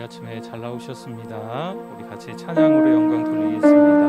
아침에 잘 나오셨습니다. 우리 같이 찬양으로 영광 돌리겠습니다.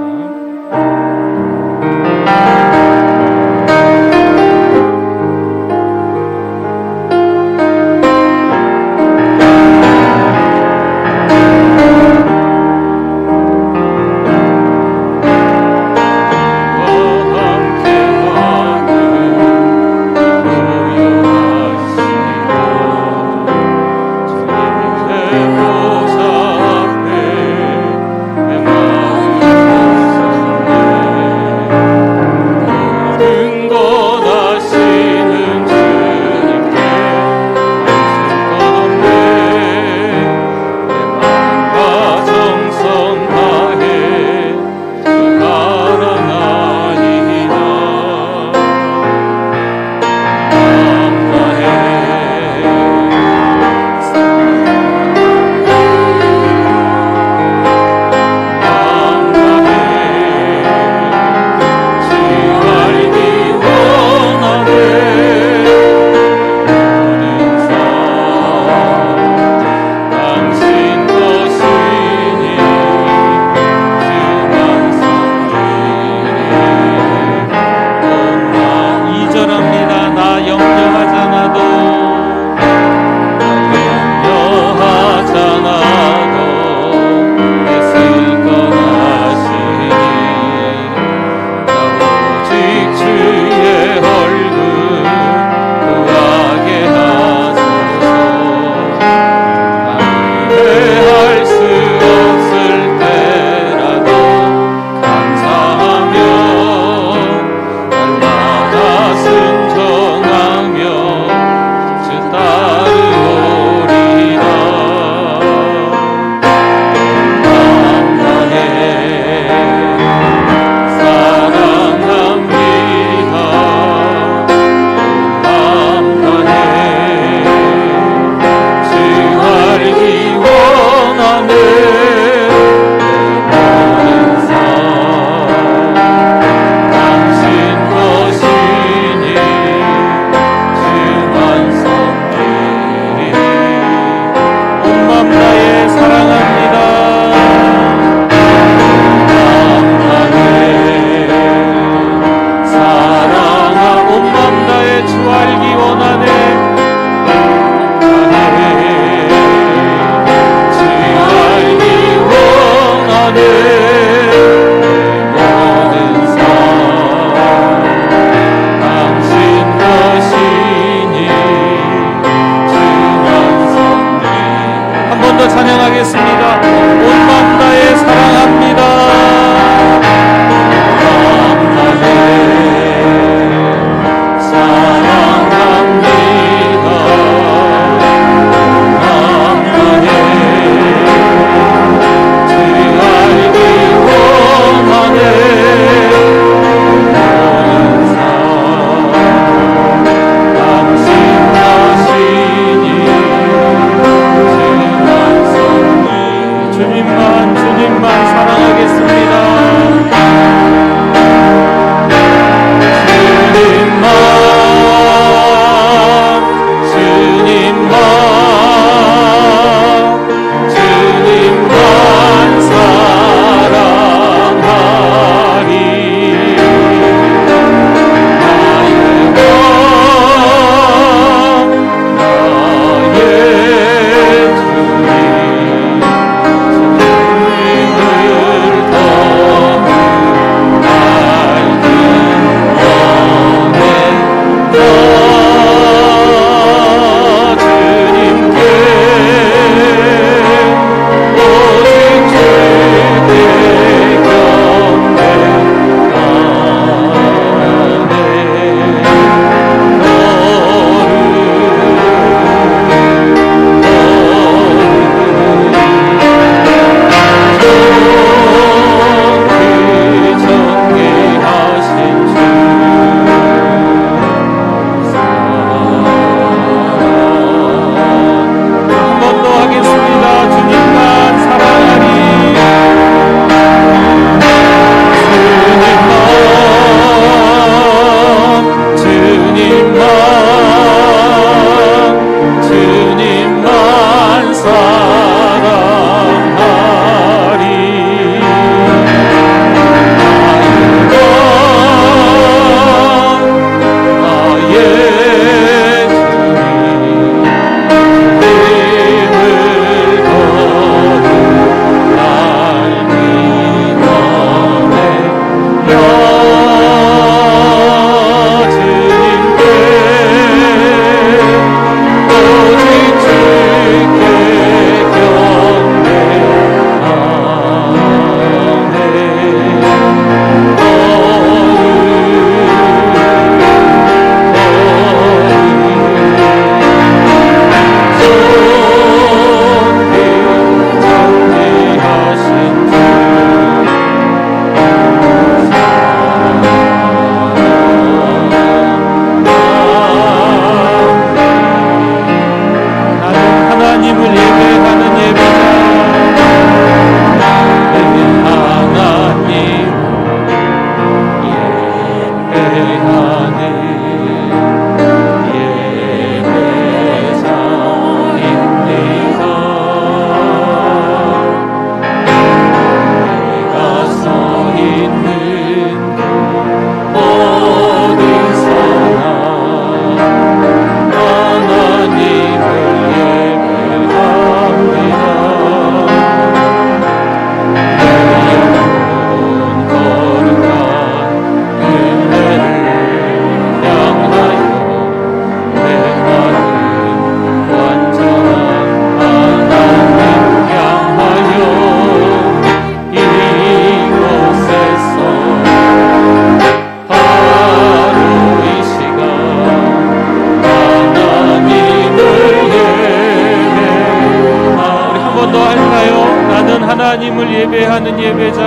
하나님을 예배하는 예배자.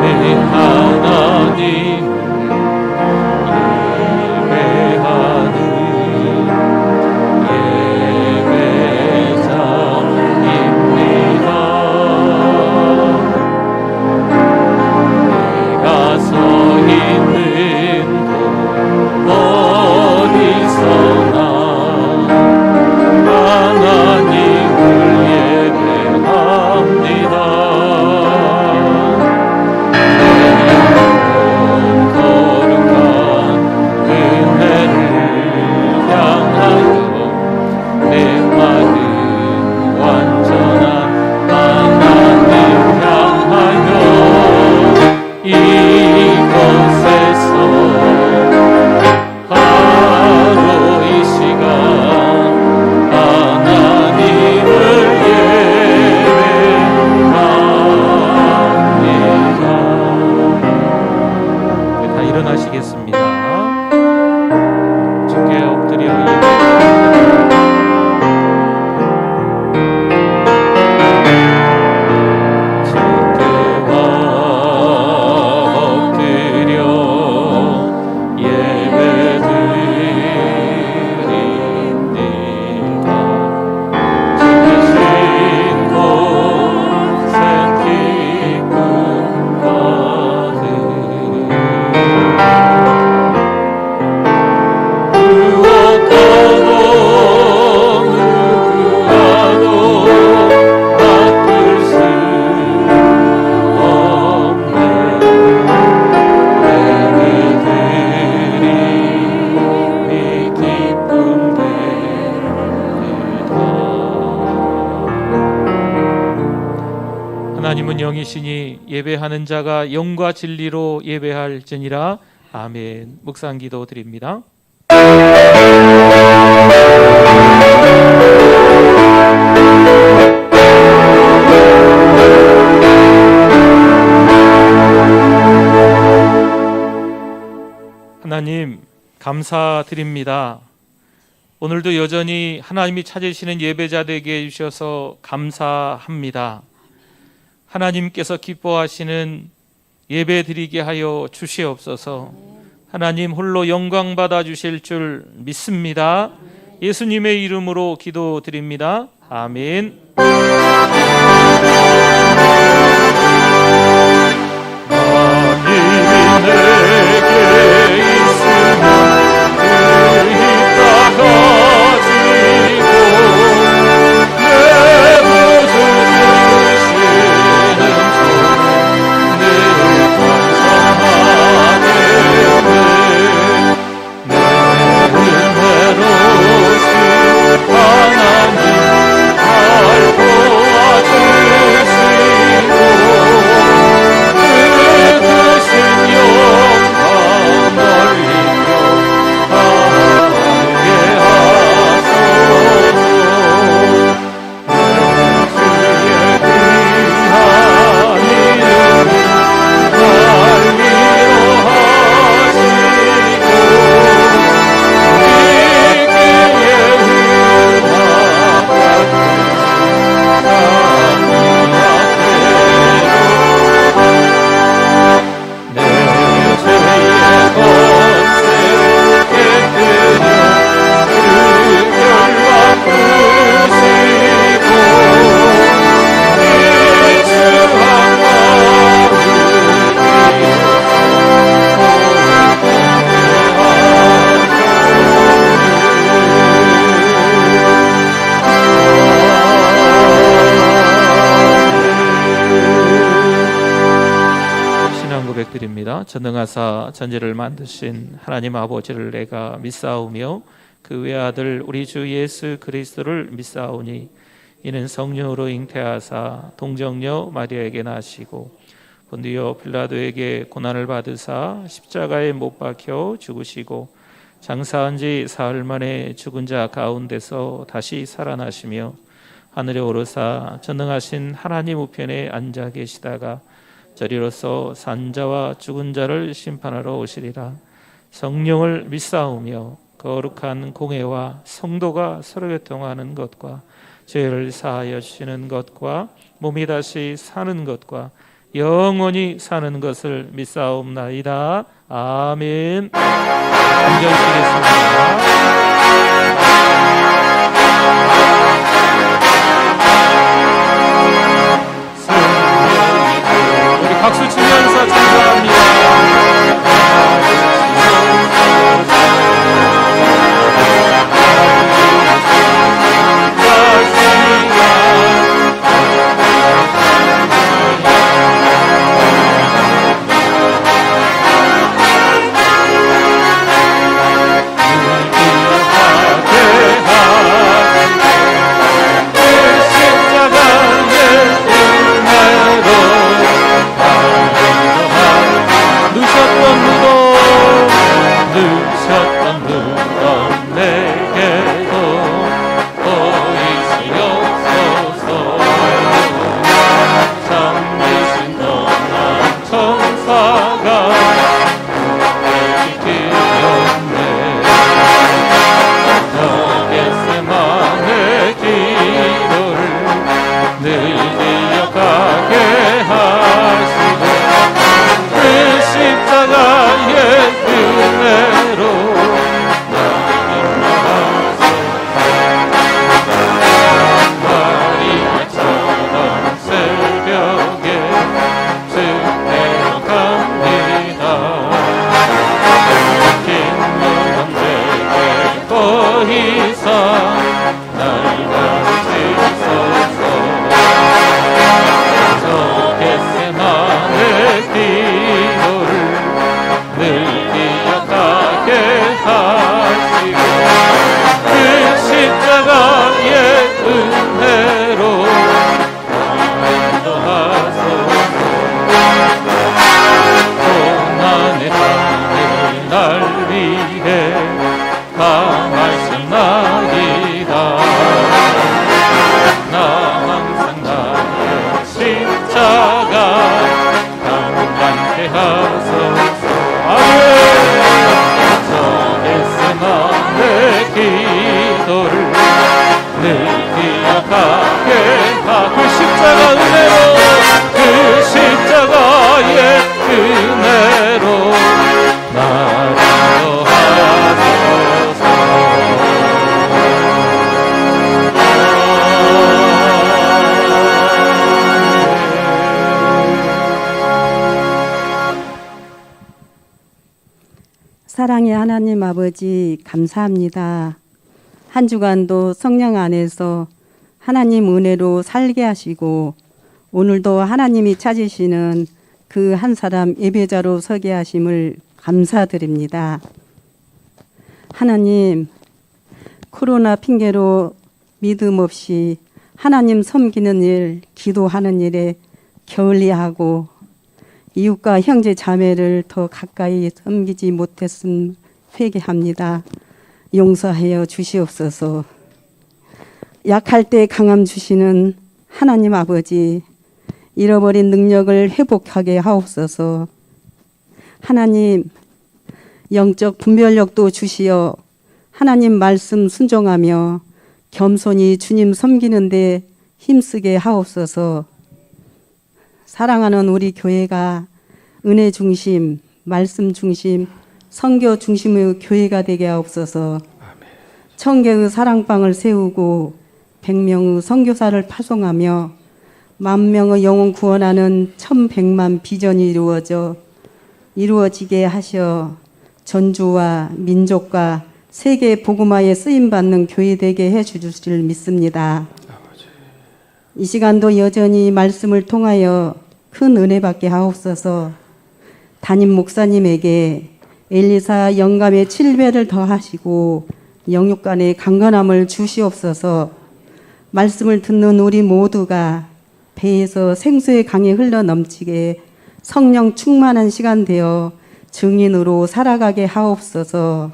하나님 하나님은 영이시니 예배하는 자가 영과 진리로 예배할지니라. 아멘. 묵상 기도 드립니다. 하나님 감사드립니다. 오늘도 여전히 하나님이 찾으시는 예배자 되게 해주셔서 감사합니다. 하나님께서 기뻐하시는 예배 드리게 하여 주시옵소서. 하나님 홀로 영광 받아 주실 줄 믿습니다. 예수님의 이름으로 기도드립니다. 아멘. 전능하사 전지를 만드신 하나님 아버지를 내가 믿사오며 그 외아들 우리 주 예수 그리스도를 믿사오니 이는 성령으로 잉태하사 동정녀 마리아에게 나시고 본디오 빌라도에게 고난을 받으사 십자가에 못 박혀 죽으시고 장사한 지 사흘 만에 죽은 자 가운데서 다시 살아나시며 하늘에 오르사 전능하신 하나님 우편에 앉아 계시다가 저리로서 산자와 죽은 자를 심판하러 오시리라. 성령을 믿사오며 거룩한 공회와 성도가 서로 교통하는 것과 죄를 사하여 주시는 것과 몸이 다시 사는 것과 영원히 사는 것을 믿사옵나이다. 아멘. 기도드리겠습니다. 우리 박수 치면서 찬송합니다. 사랑의 하나님 아버지 감사합니다. 한 주간도 성령 안에서 하나님 은혜로 살게 하시고 오늘도 하나님이 찾으시는 그 한 사람 예배자로 서게 하심을 감사드립니다. 하나님, 코로나 핑계로 믿음 없이 하나님 섬기는 일, 기도하는 일에 게을리하고 이웃과 형제 자매를 더 가까이 섬기지 못했음 회개합니다. 용서하여 주시옵소서. 약할 때 강함 주시는 하나님 아버지, 잃어버린 능력을 회복하게 하옵소서. 하나님, 영적 분별력도 주시어 하나님 말씀 순종하며 겸손히 주님 섬기는 데 힘쓰게 하옵소서. 사랑하는 우리 교회가 은혜 중심, 말씀 중심, 선교 중심의 교회가 되게 하옵소서. 천개의 사랑방을 세우고 100명의 선교사를 파송하며 10,000명의 영혼 구원하는 1,100만 비전이 이루어지게 하셔 전주와 민족과 세계 복음화에 쓰임받는 교회 되게 해주실 믿습니다. 이 시간도 여전히 말씀을 통하여 큰 은혜 받게 하옵소서. 담임 목사님에게 엘리사 영감의 7배를 더하시고 영육간의 강건함을 주시옵소서. 말씀을 듣는 우리 모두가 배에서 생수의 강이 흘러 넘치게 성령 충만한 시간 되어 증인으로 살아가게 하옵소서.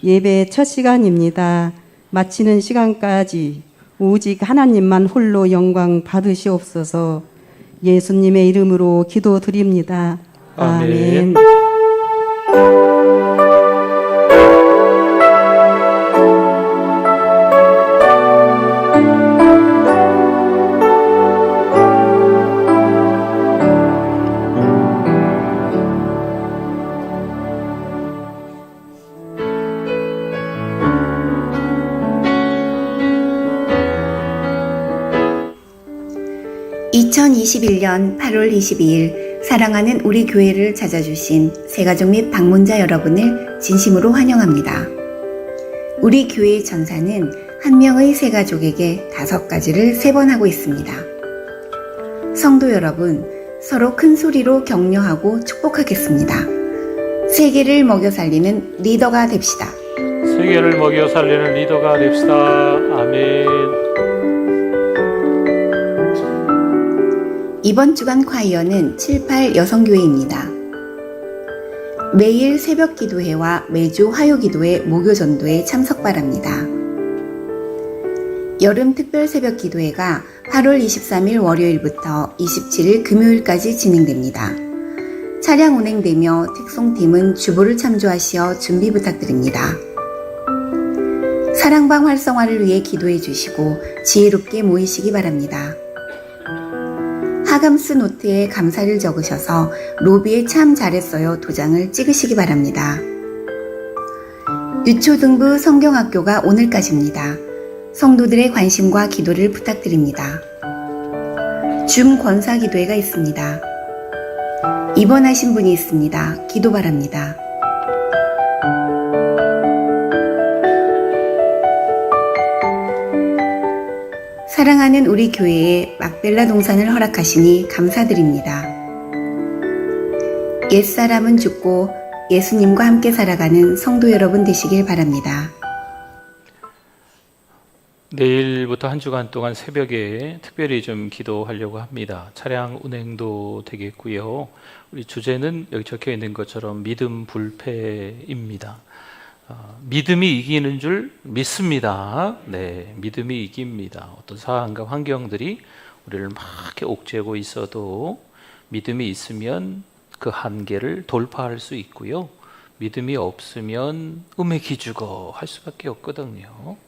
예배 첫 시간입니다. 마치는 시간까지 오직 하나님만 홀로 영광 받으시옵소서. 예수님의 이름으로 기도드립니다. 아멘. 2021년 8월 22일 사랑하는 우리 교회를 찾아주신 새가족 및 방문자 여러분을 진심으로 환영합니다. 우리 교회의 전사는 한 명의 새가족에게 5가지를 3번 하고 있습니다. 성도 여러분, 서로 큰 소리로 격려하고 축복하겠습니다. 세계를 먹여 살리는 리더가 됩시다. 세계를 먹여 살리는 리더가 됩시다. 아멘. 이번 주간 콰이어는 7-8 여성교회입니다. 매일 새벽 기도회와 매주 화요 기도회, 목요 전도에 참석 바랍니다. 여름 특별 새벽 기도회가 8월 23일 월요일부터 27일 금요일까지 진행됩니다. 차량 운행되며 택송팀은 주보를 참조하시어 준비 부탁드립니다. 사랑방 활성화를 위해 기도해 주시고 지혜롭게 모이시기 바랍니다. 하감스 노트에 감사를 적으셔서 로비에 참 잘했어요 도장을 찍으시기 바랍니다. 유초등부 성경학교가 오늘까지입니다. 성도들의 관심과 기도를 부탁드립니다. 줌 권사 기도회가 있습니다. 입원하신 분이 있습니다. 기도 바랍니다. 사랑하는 우리 교회에 막벨라 동산을 허락하시니 감사드립니다. 옛사람은 죽고 예수님과 함께 살아가는 성도 여러분 되시길 바랍니다. 내일부터 한 주간 동안 새벽에 특별히 좀 기도하려고 합니다. 차량 운행도 되겠고요. 우리 주제는 여기 적혀 있는 것처럼 믿음 불패입니다. 믿음이 이기는 줄 믿습니다. 네, 믿음이 이깁니다. 어떤 상황과 환경들이 우리를 막 이렇게 옥죄고 있어도 믿음이 있으면 그 한계를 돌파할 수 있고요. 믿음이 없으면 음에 기죽어 할 수밖에 없거든요.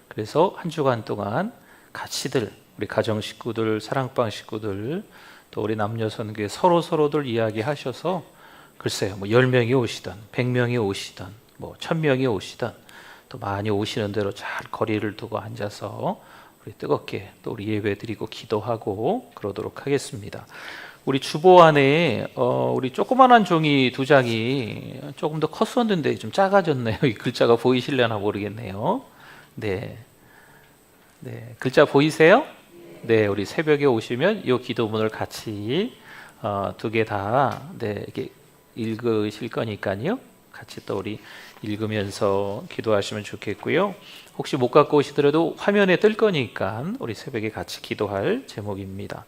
그래서 한 주간 동안 같이들 우리 가정 식구들, 사랑방 식구들, 또 우리 남녀 선교회 서로들 이야기하셔서 글쎄요, 뭐 10명이 오시든 100명이 오시든 뭐 1000명이 오시든 또 많이 오시는 대로 잘 거리를 두고 앉아서 우리 뜨겁게 또 우리 예배 드리고 기도하고 그러도록 하겠습니다. 우리 주보 안에 우리 조그만한 종이 2장이 조금 더 컸었는데 좀 작아졌네요. 이 글자가 보이실려나 모르겠네요. 네, 글자 보이세요? 네, 우리 새벽에 오시면 이 기도문을 같이 2개 다 이렇게 읽으실 거니까요. 같이 또 우리 읽으면서 기도하시면 좋겠고요. 혹시 못 갖고 오시더라도 화면에 뜰 거니까 우리 새벽에 같이 기도할 제목입니다.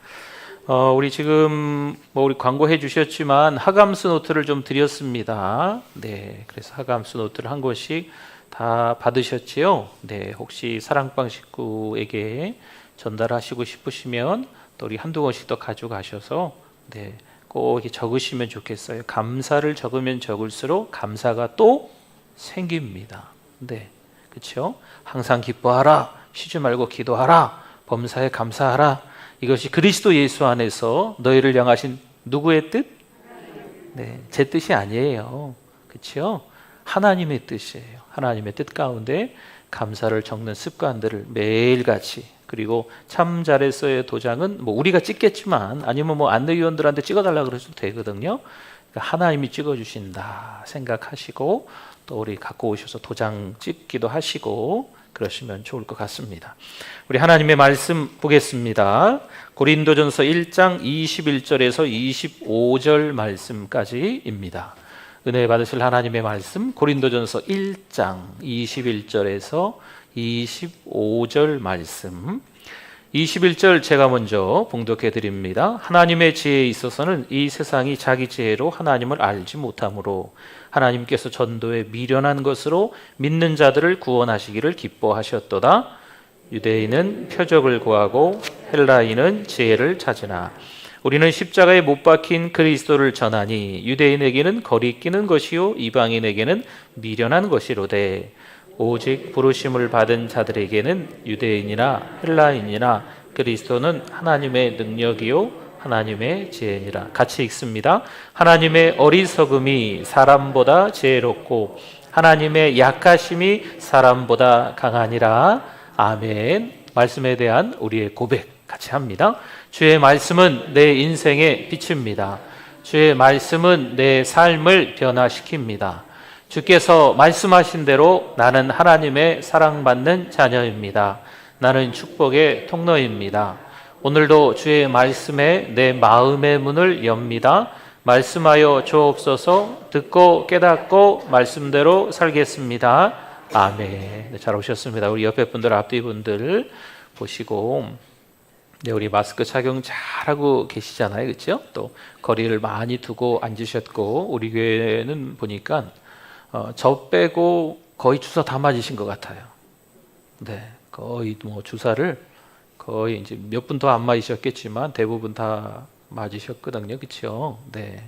우리 지금 우리 광고해 주셨지만 하감스 노트를 좀 드렸습니다. 네, 그래서 하감스 노트를 한 권씩 다 받으셨지요? 네, 혹시 사랑방 식구에게 전달하시고 싶으시면 또 우리 한두 권씩 더 가져가셔서 네, 꼭 이렇게 적으시면 좋겠어요. 감사를 적으면 적을수록 감사가 또 생깁니다. 네, 그렇죠? 항상 기뻐하라, 쉬지 말고 기도하라, 범사에 감사하라. 이것이 그리스도 예수 안에서 너희를 향하신 누구의 뜻? 네, 제 뜻이 아니에요. 그렇죠? 하나님의 뜻이에요. 하나님의 뜻 가운데 감사를 적는 습관들을 매일같이, 그리고 참 잘했어의 도장은 뭐 우리가 찍겠지만 아니면 뭐 안내위원들한테 찍어달라 그래도 되거든요. 그러니까 하나님이 찍어주신다 생각하시고 또 우리 갖고 오셔서 도장 찍기도 하시고 그러시면 좋을 것 같습니다. 우리 하나님의 말씀 보겠습니다. 고린도전서 1장 21절에서 25절 말씀까지입니다. 은혜 받으실 하나님의 말씀 고린도전서 1장 21절에서 25절 말씀. 21절 제가 먼저 봉독해 드립니다. 하나님의 지혜에 있어서는 이 세상이 자기 지혜로 하나님을 알지 못하므로 하나님께서 전도에 미련한 것으로 믿는 자들을 구원하시기를 기뻐하셨도다. 유대인은 표적을 구하고 헬라인은 지혜를 찾으나 우리는 십자가에 못 박힌 그리스도를 전하니 유대인에게는 거리끼는 것이요 이방인에게는 미련한 것이로되 오직 부르심을 받은 자들에게는 유대인이나 헬라인이나 그리스도는 하나님의 능력이요 하나님의 지혜니라. 같이 읽습니다. 하나님의 어리석음이 사람보다 지혜롭고 하나님의 약하심이 사람보다 강하니라. 아멘. 말씀에 대한 우리의 고백 같이 합니다. 주의 말씀은 내 인생의 빛입니다. 주의 말씀은 내 삶을 변화시킵니다. 주께서 말씀하신 대로 나는 하나님의 사랑받는 자녀입니다. 나는 축복의 통로입니다. 오늘도 주의 말씀에 내 마음의 문을 엽니다. 말씀하여 주옵소서. 듣고 깨닫고 말씀대로 살겠습니다. 아멘. 네, 잘 오셨습니다. 우리 옆에 분들, 앞뒤 분들 보시고, 네, 우리 마스크 착용 잘하고 계시잖아요, 그렇죠? 또 거리를 많이 두고 앉으셨고, 우리 교회는 보니까 저 빼고 거의 주사 다 맞으신 것 같아요. 네, 거의 뭐 주사를 거의 이제 몇 분 더 안 맞으셨겠지만 대부분 다 맞으셨거든요, 그렇죠? 네,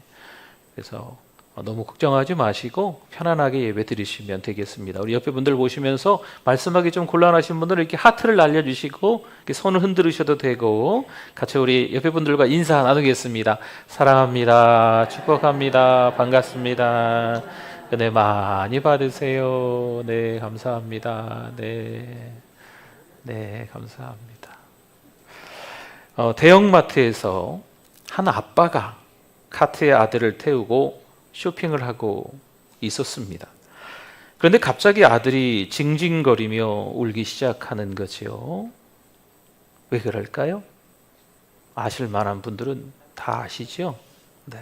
그래서 너무 걱정하지 마시고 편안하게 예배 드리시면 되겠습니다. 우리 옆에 분들 보시면서 말씀하기 좀 곤란하신 분들은 이렇게 하트를 날려주시고 이렇게 손을 흔들으셔도 되고, 같이 우리 옆에 분들과 인사 나누겠습니다. 사랑합니다. 축복합니다. 반갑습니다. 은혜 많이 받으세요. 네, 감사합니다. 네, 감사합니다. 대형마트에서 한 아빠가 카트에 아들을 태우고 쇼핑을 하고 있었습니다. 그런데 갑자기 아들이 징징거리며 울기 시작하는 거지요. 왜 그럴까요? 아실 만한 분들은 다 아시죠? 네.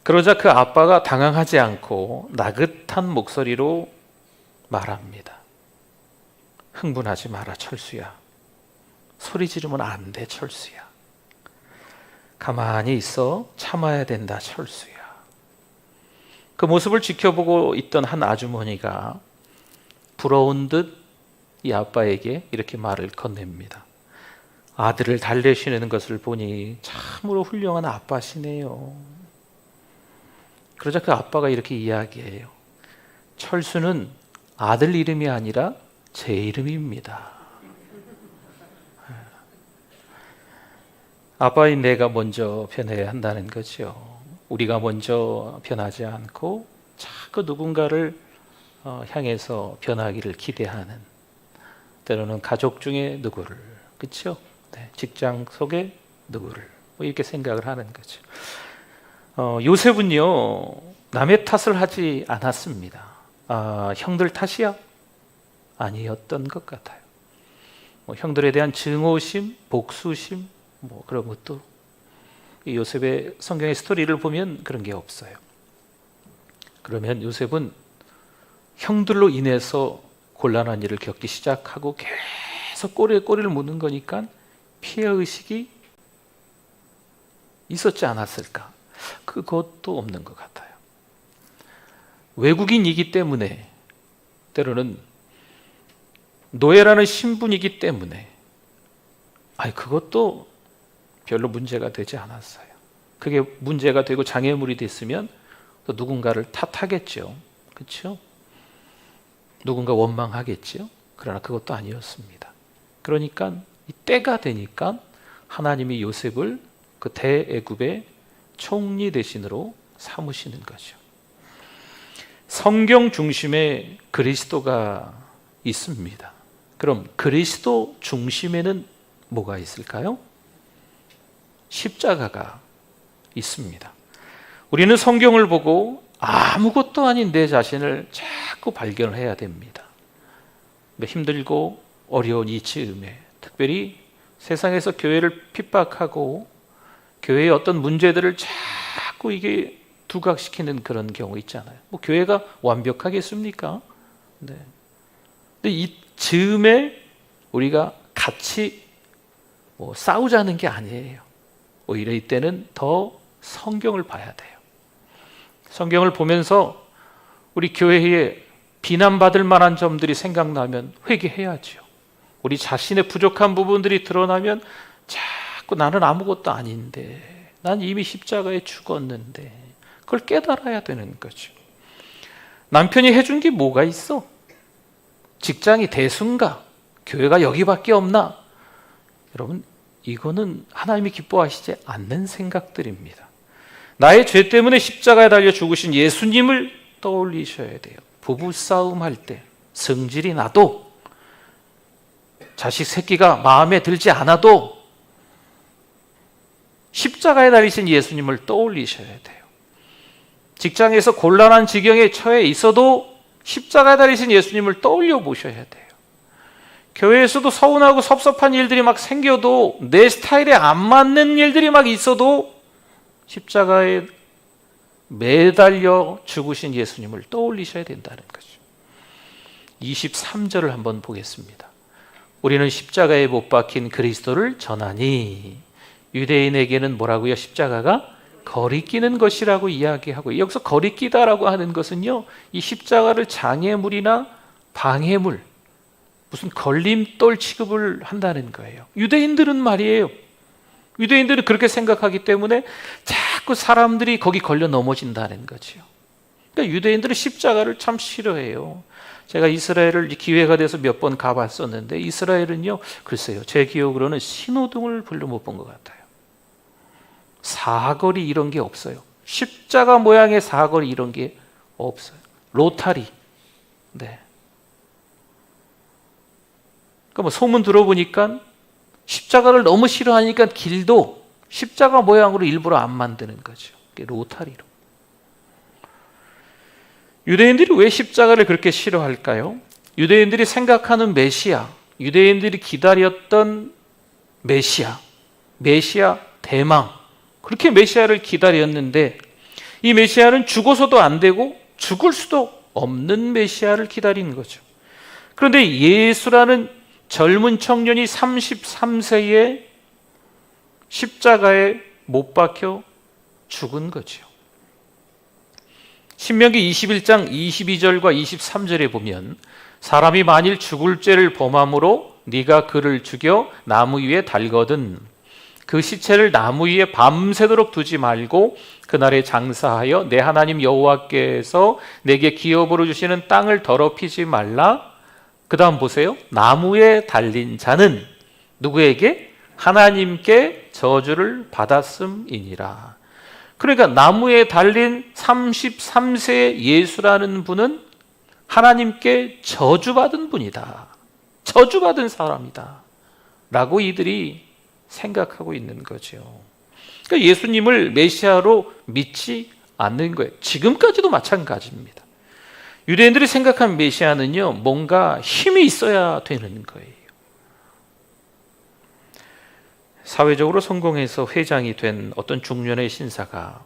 그러자 그 아빠가 당황하지 않고 나긋한 목소리로 말합니다. 흥분하지 마라, 철수야. 소리 지르면 안 돼, 철수야. 가만히 있어. 참아야 된다, 철수야. 그 모습을 지켜보고 있던 한 아주머니가 부러운 듯 이 아빠에게 이렇게 말을 건넵니다. 아들을 달래시는 것을 보니 참으로 훌륭한 아빠시네요. 그러자 그 아빠가 이렇게 이야기해요. 철수는 아들 이름이 아니라 제 이름입니다. 아빠인 내가 먼저 변해야 한다는 거죠. 우리가 먼저 변하지 않고 자꾸 누군가를 향해서 변하기를 기대하는, 때로는 가족 중에 누구를, 그렇죠? 네, 직장 속에 누구를, 뭐 이렇게 생각을 하는 거죠. 요셉은요, 남의 탓을 하지 않았습니다. 형들 탓이야? 아니었던 것 같아요. 형들에 대한 증오심, 복수심, 그런 것도 이 요셉의 성경의 스토리를 보면 그런 게 없어요. 그러면 요셉은 형들로 인해서 곤란한 일을 겪기 시작하고 계속 꼬리에 꼬리를 무는 거니까 피해의식이 있었지 않았을까? 그것도 없는 것 같아요. 외국인이기 때문에, 때로는 노예라는 신분이기 때문에 그것도 별로 문제가 되지 않았어요. 그게 문제가 되고 장애물이 됐으면 또 누군가를 탓하겠죠. 그렇죠? 누군가 원망하겠죠. 그러나 그것도 아니었습니다. 그러니까 이 때가 되니까 하나님이 요셉을 그 대애굽의 총리 대신으로 삼으시는 거죠. 성경 중심에 그리스도가 있습니다. 그럼 그리스도 중심에는 뭐가 있을까요? 십자가가 있습니다. 우리는 성경을 보고 아무것도 아닌 내 자신을 자꾸 발견을 해야 됩니다. 힘들고 어려운 이 즈음에, 특별히 세상에서 교회를 핍박하고 교회의 어떤 문제들을 자꾸 이게 두각시키는 그런 경우 있잖아요. 교회가 완벽하겠습니까? 네. 근데 이 즈음에 우리가 같이 싸우자는 게 아니에요. 오히려 이때는 더 성경을 봐야 돼요. 성경을 보면서 우리 교회에 비난받을 만한 점들이 생각나면 회개해야죠. 우리 자신의 부족한 부분들이 드러나면 자꾸 나는 아무것도 아닌데, 난 이미 십자가에 죽었는데, 그걸 깨달아야 되는 거죠. 남편이 해준 게 뭐가 있어? 직장이 대수인가? 교회가 여기밖에 없나? 여러분, 이거는 하나님이 기뻐하시지 않는 생각들입니다. 나의 죄 때문에 십자가에 달려 죽으신 예수님을 떠올리셔야 돼요. 부부싸움 할 때 성질이 나도 자식 새끼가 마음에 들지 않아도 십자가에 달리신 예수님을 떠올리셔야 돼요. 직장에서 곤란한 지경에 처해 있어도 십자가에 달리신 예수님을 떠올려 보셔야 돼요. 교회에서도 서운하고 섭섭한 일들이 막 생겨도 내 스타일에 안 맞는 일들이 막 있어도 십자가에 매달려 죽으신 예수님을 떠올리셔야 된다는 거죠. 23절을 한번 보겠습니다. 우리는 십자가에 못 박힌 그리스도를 전하니, 유대인에게는 뭐라고요? 십자가가 거리끼는 것이라고 이야기하고, 여기서 거리끼다라고 하는 것은요, 이 십자가를 장애물이나 방해물, 무슨 걸림돌 취급을 한다는 거예요. 유대인들은 말이에요, 유대인들은 그렇게 생각하기 때문에 자꾸 사람들이 거기 걸려 넘어진다는 거죠. 그러니까 유대인들은 십자가를 참 싫어해요. 제가 이스라엘을 기회가 돼서 몇 번 가봤었는데, 이스라엘은요, 글쎄요, 제 기억으로는 신호등을 별로 못 본 것 같아요. 사거리 이런 게 없어요. 십자가 모양의 사거리 이런 게 없어요. 로타리. 네. 그러니까 뭐 소문 들어보니까 십자가를 너무 싫어하니까 길도 십자가 모양으로 일부러 안 만드는 거죠. 로타리로. 유대인들이 왜 십자가를 그렇게 싫어할까요? 유대인들이 생각하는 메시아, 유대인들이 기다렸던 메시아 대망, 그렇게 메시아를 기다렸는데, 이 메시아는 죽어서도 안 되고 죽을 수도 없는 메시아를 기다리는 거죠. 그런데 예수라는 젊은 청년이 33세에 십자가에 못 박혀 죽은 거죠. 신명기 21장 22절과 23절에 보면, 사람이 만일 죽을 죄를 범함으로 네가 그를 죽여 나무 위에 달거든 그 시체를 나무 위에 밤새도록 두지 말고 그날에 장사하여 내 하나님 여호와께서 내게 기업으로 주시는 땅을 더럽히지 말라. 그 다음 보세요. 나무에 달린 자는 누구에게? 하나님께 저주를 받았음이니라. 그러니까 나무에 달린 33세의 예수라는 분은 하나님께 저주받은 분이다, 저주받은 사람이다 라고 이들이 생각하고 있는 거죠. 그러니까 예수님을 메시아로 믿지 않는 거예요. 지금까지도 마찬가지입니다. 유대인들이 생각한 메시아는요, 뭔가 힘이 있어야 되는 거예요. 사회적으로 성공해서 회장이 된 어떤 중년의 신사가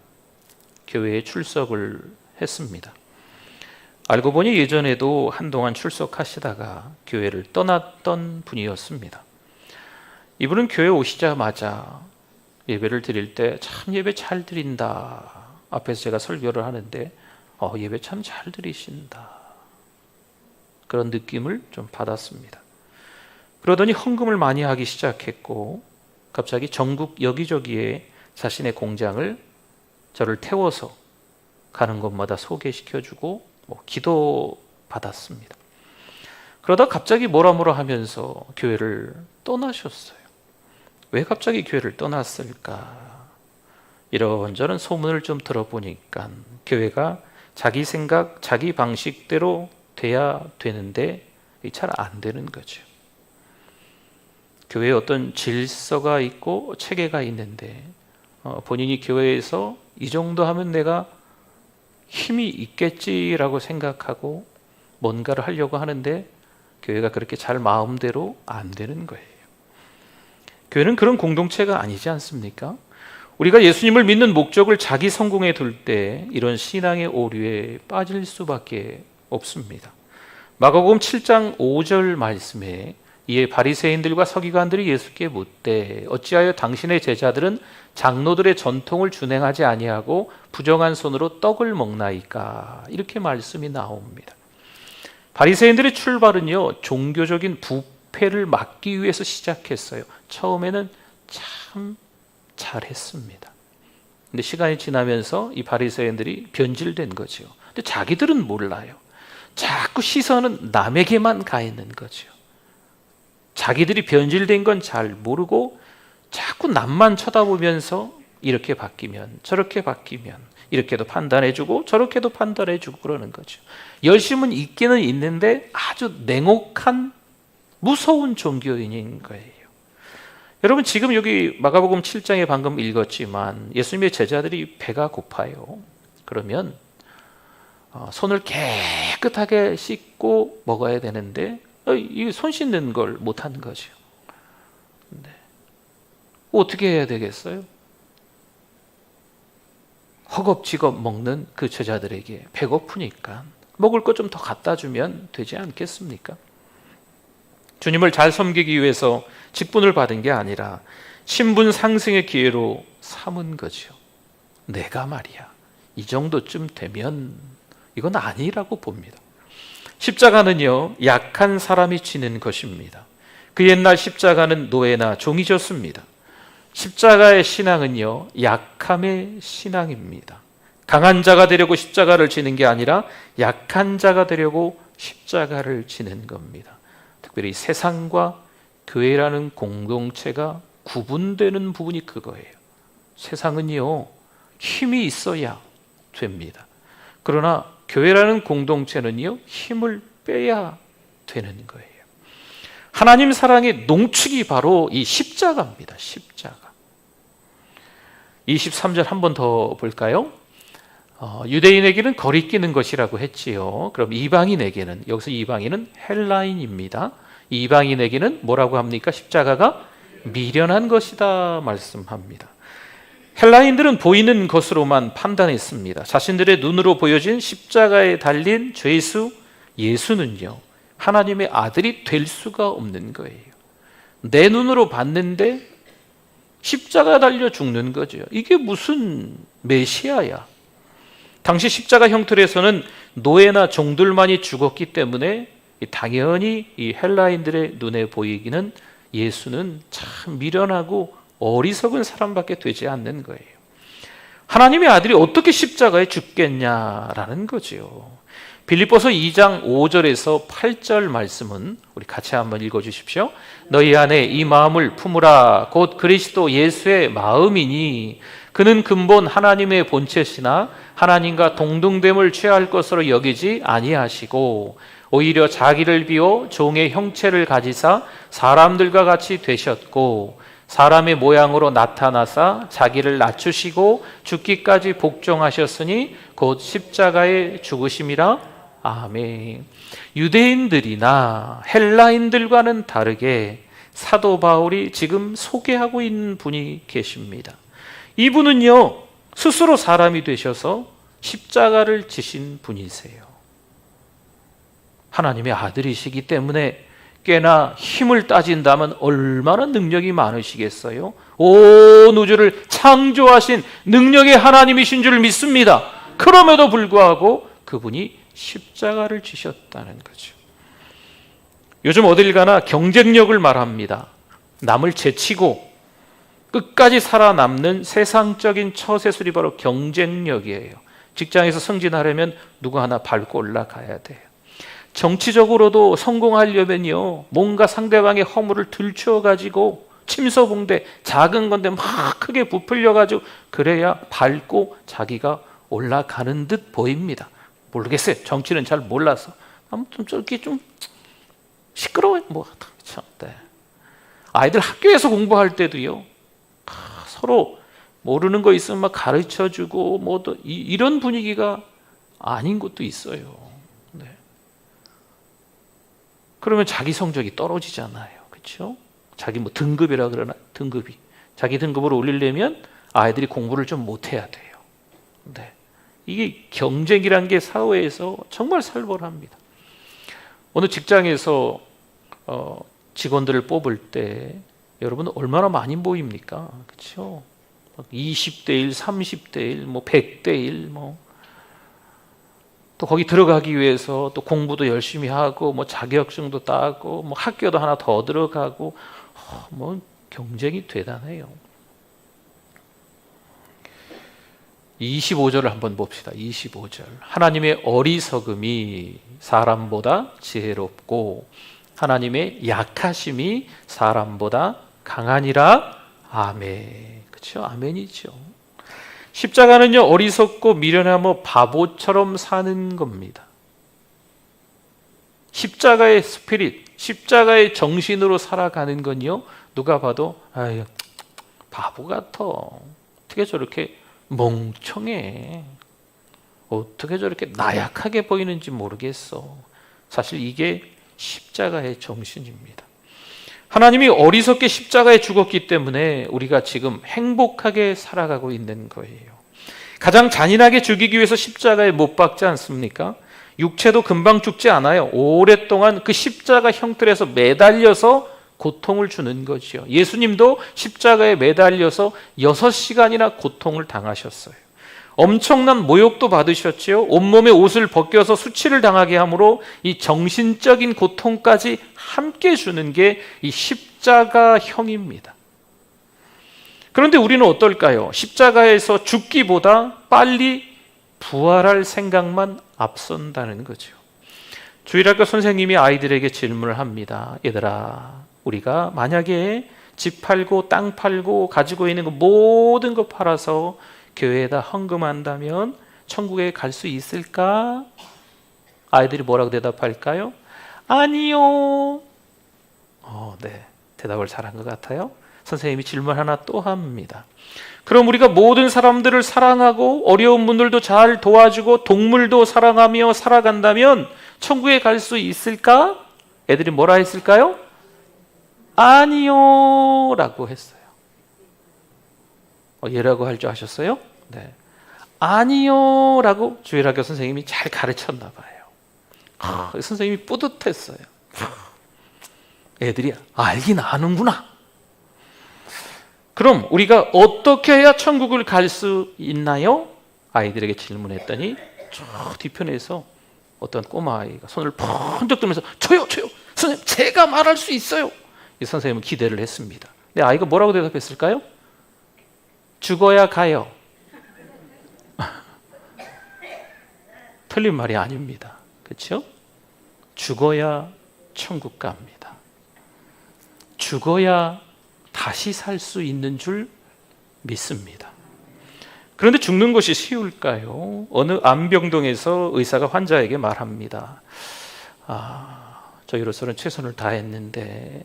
교회에 출석을 했습니다. 알고 보니 예전에도 한동안 출석하시다가 교회를 떠났던 분이었습니다. 이분은 교회 오시자마자 예배를 드릴 때 참 예배 잘 드린다, 앞에서 제가 설교를 하는데 예배 참 잘 드리신다, 그런 느낌을 좀 받았습니다. 그러더니 헌금을 많이 하기 시작했고, 갑자기 전국 여기저기에 자신의 공장을 저를 태워서 가는 곳마다 소개시켜주고 기도 받았습니다. 그러다 갑자기 뭐라 하면서 교회를 떠나셨어요. 왜 갑자기 교회를 떠났을까? 이런저런 소문을 좀 들어보니까 교회가 자기 생각, 자기 방식대로 돼야 되는데 잘 안 되는 거죠. 교회에 어떤 질서가 있고 체계가 있는데 본인이 교회에서 이 정도 하면 내가 힘이 있겠지라고 생각하고 뭔가를 하려고 하는데 교회가 그렇게 잘 마음대로 안 되는 거예요. 교회는 그런 공동체가 아니지 않습니까? 우리가 예수님을 믿는 목적을 자기 성공에 둘 때 이런 신앙의 오류에 빠질 수밖에 없습니다. 마가복음 7장 5절 말씀에 이에 바리새인들과 서기관들이 예수께 묻되 어찌하여 당신의 제자들은 장로들의 전통을 준행하지 아니하고 부정한 손으로 떡을 먹나이까? 이렇게 말씀이 나옵니다. 바리새인들의 출발은요, 종교적인 부패를 막기 위해서 시작했어요. 처음에는 참 잘했습니다. 근데 시간이 지나면서 이 바리새인들이 변질된 거죠. 근데 자기들은 몰라요. 자꾸 시선은 남에게만 가 있는 거죠. 자기들이 변질된 건 잘 모르고 자꾸 남만 쳐다보면서 이렇게 바뀌면 저렇게 바뀌면 이렇게도 판단해주고 저렇게도 판단해주고 그러는 거죠. 열심은 있기는 있는데 아주 냉혹한 무서운 종교인인 거예요. 여러분, 지금 여기 마가복음 7장에 방금 읽었지만 예수님의 제자들이 배가 고파요. 그러면 손을 깨끗하게 씻고 먹어야 되는데 이 손 씻는 걸 못하는 거죠. 네. 어떻게 해야 되겠어요? 허겁지겁 먹는 그 제자들에게 배고프니까 먹을 것 좀 더 갖다 주면 되지 않겠습니까? 주님을 잘 섬기기 위해서 직분을 받은 게 아니라 신분 상승의 기회로 삼은 거죠. 내가 말이야, 이 정도쯤 되면 이건 아니라고 봅니다. 십자가는요, 약한 사람이 지는 것입니다. 그 옛날 십자가는 노예나 종이 졌습니다. 십자가의 신앙은요, 약함의 신앙입니다. 강한 자가 되려고 십자가를 지는 게 아니라 약한 자가 되려고 십자가를 지는 겁니다. 특별히 세상과 교회라는 공동체가 구분되는 부분이 그거예요. 세상은요, 힘이 있어야 됩니다. 그러나 교회라는 공동체는요, 힘을 빼야 되는 거예요. 하나님 사랑의 농축이 바로 이 십자가입니다. 십자가. 23절 한 번 더 볼까요? 유대인에게는 거리끼는 것이라고 했지요. 그럼 이방인에게는, 여기서 이방인은 헬라인입니다. 이방인에게는 뭐라고 합니까? 십자가가 미련한 것이다 말씀합니다. 헬라인들은 보이는 것으로만 판단했습니다. 자신들의 눈으로 보여진 십자가에 달린 죄수 예수는요, 하나님의 아들이 될 수가 없는 거예요. 내 눈으로 봤는데 십자가 달려 죽는 거죠. 이게 무슨 메시아야? 당시 십자가 형틀에서는 노예나 종들만이 죽었기 때문에 당연히 이 헬라인들의 눈에 보이기는 예수는 참 미련하고 어리석은 사람밖에 되지 않는 거예요. 하나님의 아들이 어떻게 십자가에 죽겠냐라는 거죠. 빌립보서 2장 5절에서 8절 말씀은 우리 같이 한번 읽어주십시오. 너희 안에 이 마음을 품으라. 곧 그리스도 예수의 마음이니 그는 근본 하나님의 본체시나 하나님과 동등됨을 취할 것으로 여기지 아니하시고 오히려 자기를 비워 종의 형체를 가지사 사람들과 같이 되셨고 사람의 모양으로 나타나사 자기를 낮추시고 죽기까지 복종하셨으니 곧 십자가에 죽으심이라. 아멘. 유대인들이나 헬라인들과는 다르게 사도 바울이 지금 소개하고 있는 분이 계십니다. 이분은요, 스스로 사람이 되셔서 십자가를 지신 분이세요. 하나님의 아들이시기 때문에 꽤나 힘을 따진다면 얼마나 능력이 많으시겠어요? 온 우주를 창조하신 능력의 하나님이신 줄 믿습니다. 그럼에도 불구하고 그분이 십자가를 지셨다는 거죠. 요즘 어딜 가나 경쟁력을 말합니다. 남을 제치고 끝까지 살아남는 세상적인 처세술이 바로 경쟁력이에요. 직장에서 승진하려면 누구 하나 밟고 올라가야 돼요. 정치적으로도 성공하려면요, 뭔가 상대방의 허물을 들추어가지고 침소봉대 작은 건데 막 크게 부풀려가지고 그래야 밟고 자기가 올라가는 듯 보입니다. 모르겠어요. 정치는 잘 몰라서. 아무튼 저렇게 좀 시끄러워요. 네. 아이들 학교에서 공부할 때도요, 서로 모르는 거 있으면 막 가르쳐주고 이런 분위기가 아닌 것도 있어요. 네. 그러면 자기 성적이 떨어지잖아요. 그렇죠? 자기 등급이라 그러나 등급이 자기 등급을 올리려면 아이들이 공부를 좀 못해야 돼요. 네. 이게 경쟁이란 게 사회에서 정말 살벌합니다. 어느 직장에서 직원들을 뽑을 때 여러분 얼마나 많이 모입니까? 그렇죠? 20대 1, 30대 1, 100대 1, 또 거기 들어가기 위해서 또 공부도 열심히 하고 자격증도 따고 학교도 하나 더 들어가고 경쟁이 대단해요. 25절을 한번 봅시다. 25절. 하나님의 어리석음이 사람보다 지혜롭고 하나님의 약하심이 사람보다 강하니라. 아멘. 그렇죠? 아멘이죠. 십자가는요, 어리석고 미련하며 바보처럼 사는 겁니다. 십자가의 스피릿, 십자가의 정신으로 살아가는 건요, 누가 봐도 아유 바보 같아. 어떻게 저렇게 멍청해. 어떻게 저렇게 나약하게 보이는지 모르겠어. 사실 이게 십자가의 정신입니다. 하나님이 어리석게 십자가에 죽었기 때문에 우리가 지금 행복하게 살아가고 있는 거예요. 가장 잔인하게 죽이기 위해서 십자가에 못 박지 않습니까? 육체도 금방 죽지 않아요. 오랫동안 그 십자가 형틀에서 매달려서 고통을 주는 거지요. 예수님도 십자가에 매달려서 6시간이나 고통을 당하셨어요. 엄청난 모욕도 받으셨지요. 온몸에 옷을 벗겨서 수치를 당하게 함으로 이 정신적인 고통까지 함께 주는 게 이 십자가형입니다. 그런데 우리는 어떨까요? 십자가에서 죽기보다 빨리 부활할 생각만 앞선다는 거죠. 주일학교 선생님이 아이들에게 질문을 합니다. 얘들아, 우리가 만약에 집 팔고 땅 팔고 가지고 있는 거 모든 거 팔아서 교회에다 헌금한다면 천국에 갈 수 있을까? 아이들이 뭐라고 대답할까요? 아니요. 네, 대답을 잘한 것 같아요. 선생님이 질문 하나 또 합니다. 그럼 우리가 모든 사람들을 사랑하고 어려운 분들도 잘 도와주고 동물도 사랑하며 살아간다면 천국에 갈 수 있을까? 애들이 뭐라 했을까요? 아니요 라고 했어요. 얘라고 할 줄 아셨어요? 네. 아니요 라고 주일학교 선생님이 잘 가르쳤나 봐요. 선생님이 뿌듯했어요. 애들이 알긴 아는구나. 그럼 우리가 어떻게 해야 천국을 갈 수 있나요? 아이들에게 질문했더니 저 뒤편에서 어떤 꼬마아이가 손을 번쩍 들면서 저요 선생님 제가 말할 수 있어요. 이 선생님은 기대를 했습니다. 근데 아이가 뭐라고 대답했을까요? 죽어야 가요. 틀린 말이 아닙니다. 그렇죠? 죽어야 천국 갑니다. 죽어야 다시 살 수 있는 줄 믿습니다. 그런데 죽는 것이 쉬울까요? 어느 안병동에서 의사가 환자에게 말합니다. 저희로서는 최선을 다했는데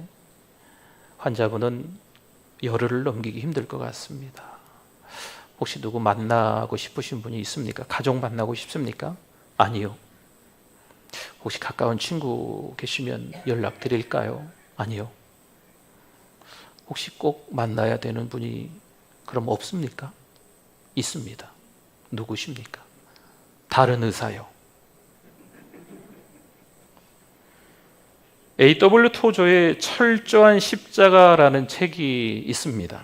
환자분은 열흘을 넘기기 힘들 것 같습니다. 혹시 누구 만나고 싶으신 분이 있습니까? 가족 만나고 싶습니까? 아니요. 혹시 가까운 친구 계시면 연락드릴까요? 아니요. 혹시 꼭 만나야 되는 분이 그럼 없습니까? 있습니다. 누구십니까? 다른 의사요. A.W. 토저의 철저한 십자가라는 책이 있습니다.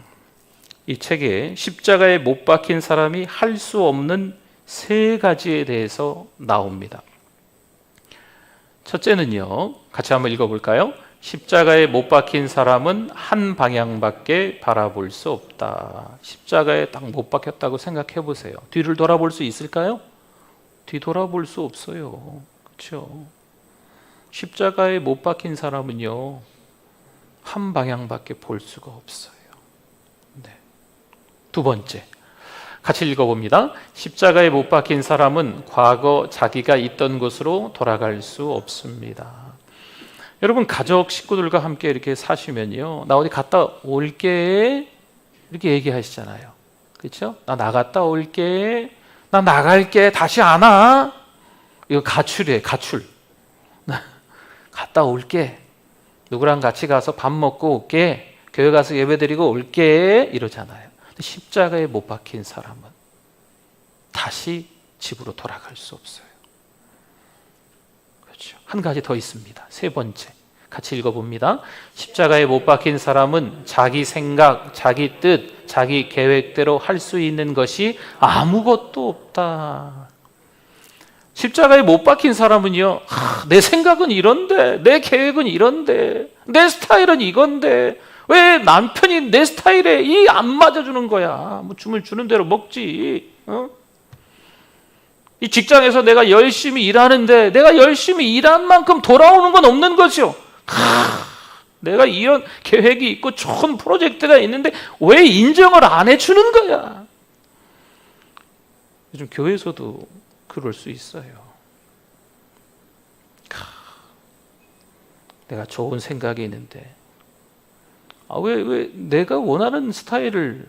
이 책에 십자가에 못 박힌 사람이 할 수 없는 3가지에 대해서 나옵니다. 첫째는요, 같이 한번 읽어볼까요? 십자가에 못 박힌 사람은 한 방향밖에 바라볼 수 없다. 십자가에 딱 못 박혔다고 생각해 보세요. 뒤를 돌아볼 수 있을까요? 뒤돌아볼 수 없어요. 그렇죠? 십자가에 못 박힌 사람은요, 한 방향밖에 볼 수가 없어요. 네. 두 번째, 같이 읽어봅니다. 십자가에 못 박힌 사람은 과거 자기가 있던 곳으로 돌아갈 수 없습니다. 여러분, 가족 식구들과 함께 이렇게 사시면요, 나 어디 갔다 올게 이렇게 얘기하시잖아요. 그렇죠? 나 나갔다 올게, 나 나갈게, 다시 안 와. 이거 가출이에요. 가출. 갔다 올게, 누구랑 같이 가서 밥 먹고 올게, 교회 가서 예배 드리고 올게 이러잖아요. 근데 십자가에 못 박힌 사람은 다시 집으로 돌아갈 수 없어요. 그렇죠. 한 가지 더 있습니다. 3번째, 같이 읽어봅니다. 십자가에 못 박힌 사람은 자기 생각, 자기 뜻, 자기 계획대로 할 수 있는 것이 아무것도 없다. 십자가에 못 박힌 사람은요, 내 생각은 이런데, 내 계획은 이런데, 내 스타일은 이건데 왜 남편이 내 스타일에 이 안 맞아주는 거야. 뭐 주면 주는 대로 먹지. 이 직장에서 내가 열심히 일하는데 내가 열심히 일한 만큼 돌아오는 건 없는 거죠. 내가 이런 계획이 있고 좋은 프로젝트가 있는데 왜 인정을 안 해주는 거야. 요즘 교회에서도 그럴 수 있어요. 내가 좋은 생각이 있는데 왜 내가 원하는 스타일을,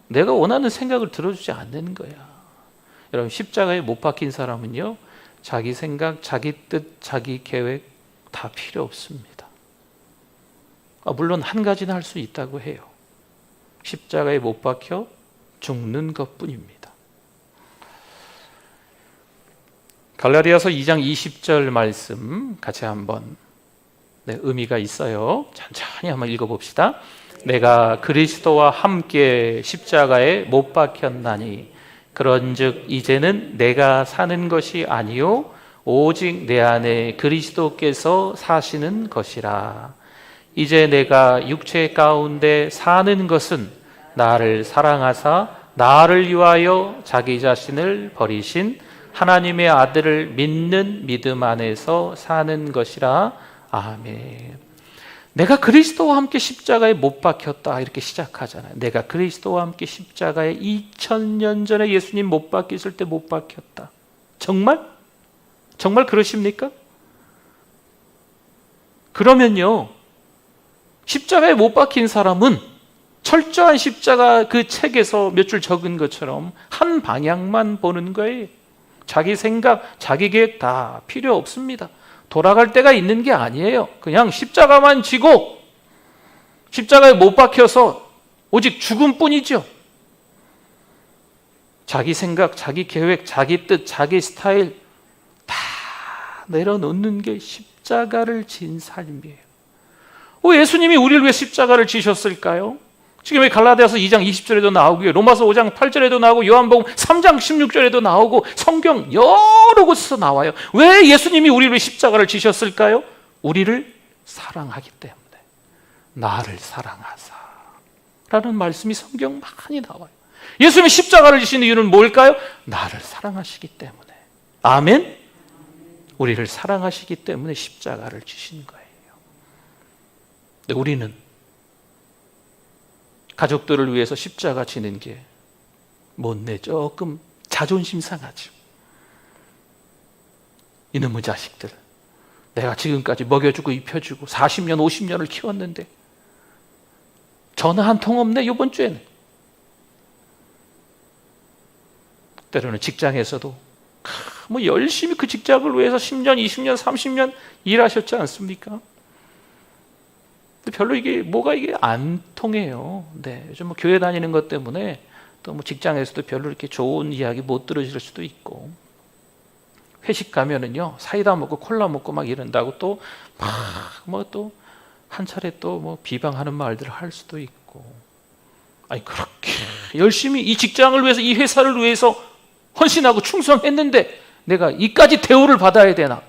내가 원하는 생각을 들어주지 않는 거야. 여러분, 십자가에 못 박힌 사람은요, 자기 생각, 자기 뜻, 자기 계획 다 필요 없습니다. 물론 한 가지는 할 수 있다고 해요. 십자가에 못 박혀 죽는 것뿐입니다. 갈라디아서 2장 20절 말씀 같이 한번, 의미가 있어요. 천천히 한번 읽어봅시다. 내가 그리스도와 함께 십자가에 못 박혔나니 그런즉 이제는 내가 사는 것이 아니요 오직 내 안에 그리스도께서 사시는 것이라. 이제 내가 육체 가운데 사는 것은 나를 사랑하사 나를 위하여 자기 자신을 버리신 하나님의 아들을 믿는 믿음 안에서 사는 것이라. 아멘. 내가 그리스도와 함께 십자가에 못 박혔다 이렇게 시작하잖아요. 내가 그리스도와 함께 십자가에 2000년 전에 예수님 못 박히실 때 못 박혔다. 정말? 정말 그러십니까? 그러면요, 십자가에 못 박힌 사람은 철저한 십자가 그 책에서 몇 줄 적은 것처럼 한 방향만 보는 거예요. 자기 생각, 자기 계획 다 필요 없습니다. 돌아갈 때가 있는 게 아니에요. 그냥 십자가만 지고 십자가에 못 박혀서 오직 죽음뿐이죠. 자기 생각, 자기 계획, 자기 뜻, 자기 스타일 다 내려놓는 게 십자가를 진 삶이에요. 예수님이 우리를 위해 십자가를 지셨을까요? 지금 왜 갈라디아서 2장 20절에도 나오고요, 로마서 5장 8절에도 나오고, 요한복음 3장 16절에도 나오고, 성경 여러 곳에서 나와요. 왜 예수님이 우리를 위해 십자가를 지셨을까요? 우리를 사랑하기 때문에. 나를 사랑하사 라는 말씀이 성경 많이 나와요. 예수님이 십자가를 지신 이유는 뭘까요? 나를 사랑하시기 때문에. 아멘? 우리를 사랑하시기 때문에 십자가를 지신 거예요. 근데 우리는 가족들을 위해서 십자가 지는 게 못내 조금 자존심 상하죠. 이놈의 자식들, 내가 지금까지 먹여주고 입혀주고 40년 50년을 키웠는데 전화 한 통 없네 이번 주에는. 때로는 직장에서도 열심히 그 직장을 위해서 10년 20년 30년 일하셨지 않습니까? 별로 이게 안 통해요. 요즘 교회 다니는 것 때문에 또 직장에서도 별로 이렇게 좋은 이야기 못 들으실 수도 있고, 회식 가면은요 사이다 먹고 콜라 먹고 막 이런다고 또 한 차례 또 비방하는 말들을 할 수도 있고. 아니, 그렇게 열심히 이 직장을 위해서, 이 회사를 위해서 헌신하고 충성했는데 내가 이까지 대우를 받아야 되나?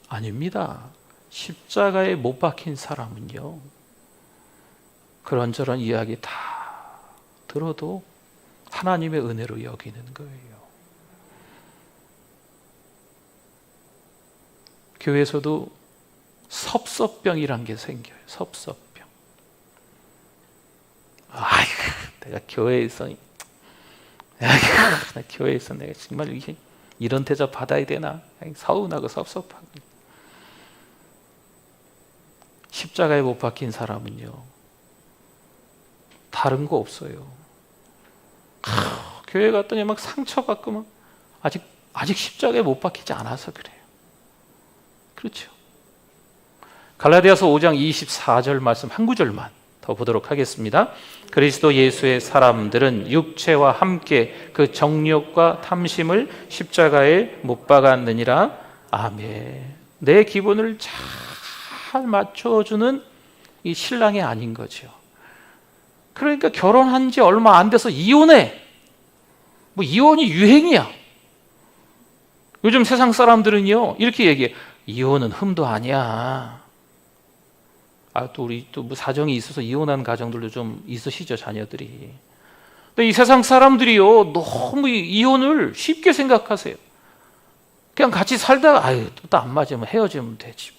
아닙니다. 십자가에 못 박힌 사람은요, 그런저런 이야기 다 들어도 하나님의 은혜로 여기는 거예요. 교회에서도 섭섭병이란 게 생겨요. 섭섭병. 내가 교회에서 내가 정말 이런 대접 받아야 되나? 서운하고 섭섭하고. 십자가에 못 박힌 사람은요, 다른 거 없어요. 교회 갔더니 막 상처받고 아직 십자가에 못 박히지 않아서 그래요. 그렇죠. 갈라디아서 5장 24절 말씀 한 구절만 더 보도록 하겠습니다. 그리스도 예수의 사람들은 육체와 함께 그 정욕과 탐심을 십자가에 못 박았느니라. 아멘. 내 기분을 잘 맞춰주는 이 신랑이 아닌 거죠. 그러니까 결혼한 지 얼마 안 돼서 이혼해. 이혼이 유행이야. 요즘 세상 사람들은요 이렇게 얘기해. 이혼은 흠도 아니야. 또 우리 또 사정이 있어서 이혼한 가정들도 좀 있으시죠, 자녀들이. 근데 이 세상 사람들이요 너무 이혼을 쉽게 생각하세요. 그냥 같이 살다가 또 안 맞으면 헤어지면 되지.